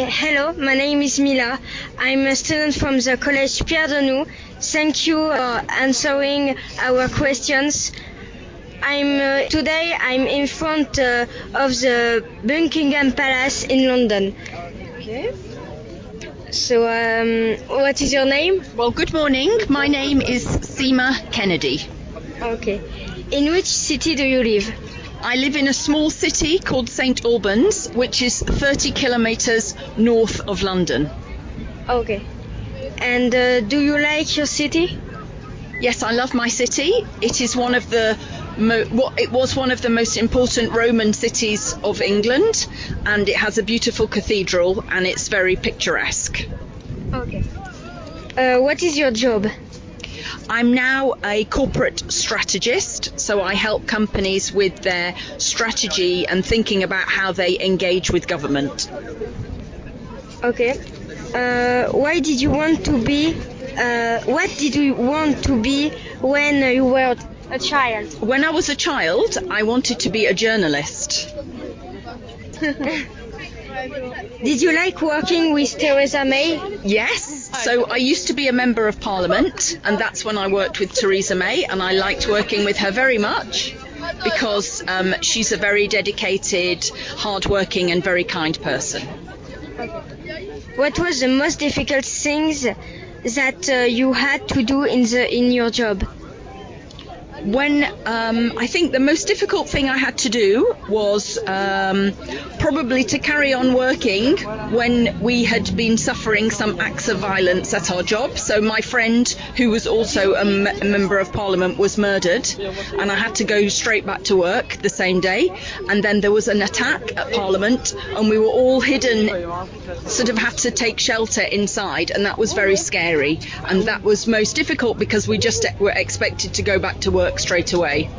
Hello, my name is Mila. I'm a student from the Collège Pierre Daunou. Thank you for answering our questions. Today I'm in front of the Buckingham Palace in London. Okay. So, what is your name? Well, good morning. My name is Mme Kennedy. Okay. In which city do you live? I live in a small city called St Albans, which is 30 kilometres north of London. Okay. And do you like your city? Yes, I love my city. It is one of the it was one of the most important Roman cities of England, and it has a beautiful cathedral, and it's very picturesque. Okay. What is your job? I'm now a corporate strategist, so I help companies with their strategy and thinking about how they engage with government. Okay. What did you want to be when you were a child? When I was a child, I wanted to be a journalist. Did you like working with Theresa May? Yes. So I used to be a member of Parliament, and that's when I worked with Theresa May, and I liked working with her very much because she's a very dedicated, hard-working and very kind person. What was the most difficult things that you had to do in your job? I think the most difficult thing I had to do was probably to carry on working when we had been suffering some acts of violence at our job. So my friend, who was also a member of Parliament, was murdered, and I had to go straight back to work the same day. And then there was an attack at Parliament, and we were all hidden, sort of had to take shelter inside, and that was very scary. And that was most difficult because we just were expected to go back to work straight away.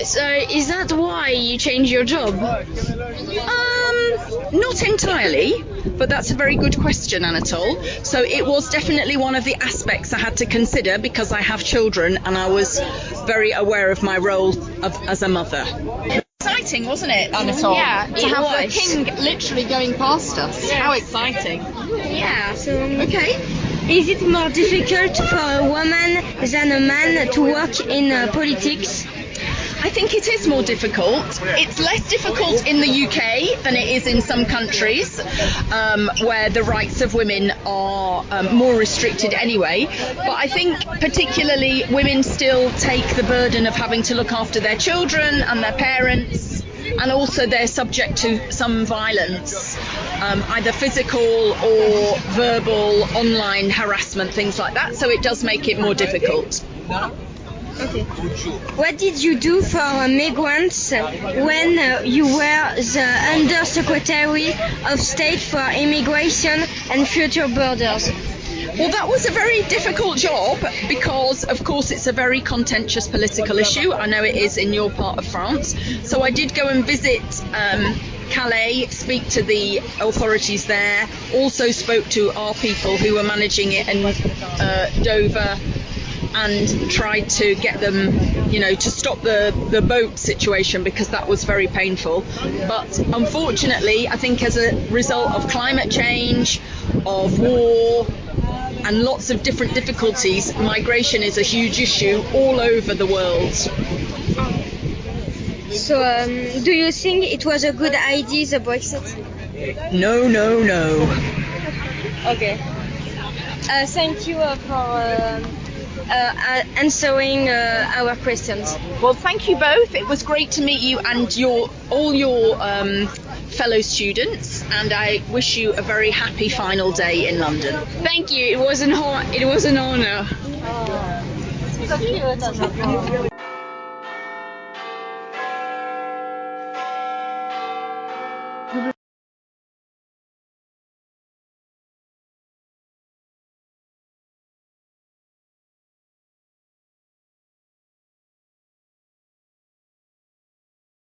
So is that why you changed your job? Not entirely, but that's a very good question, Anatole. So it was definitely one of the aspects I had to consider because I have children and I was very aware of my role as a mother. Exciting, wasn't it, Anatole? Yeah, to have the king literally going past us. Yes. How exciting. Yeah, so Okay. is it more difficult for a woman than a man to work in politics? I think it is more difficult. It's less difficult in the UK than it is in some countries where the rights of women are more restricted anyway. But I think particularly women still take the burden of having to look after their children and their parents, and also they're subject to some violence, either physical or verbal, online harassment, things like that. So it does make it more difficult. Okay. What did you do for migrants when you were the Under-Secretary of State for Immigration and Future Borders? Well, that was a very difficult job because, of course, it's a very contentious political issue. I know it is in your part of France. So I did go and visit Calais, speak to the authorities there, also spoke to our people who were managing it in Dover, and tried to get them, to stop the boat situation because that was very painful. But unfortunately, I think as a result of climate change, of war, and lots of different difficulties, migration is a huge issue all over the world. So, do you think it was a good idea, the Brexit? No. Okay. Thank you for answering our questions. Well, thank you both. It was great to meet you and all your fellow students, and I wish you a very happy final day in London. Thank you. It was an honor. So cute.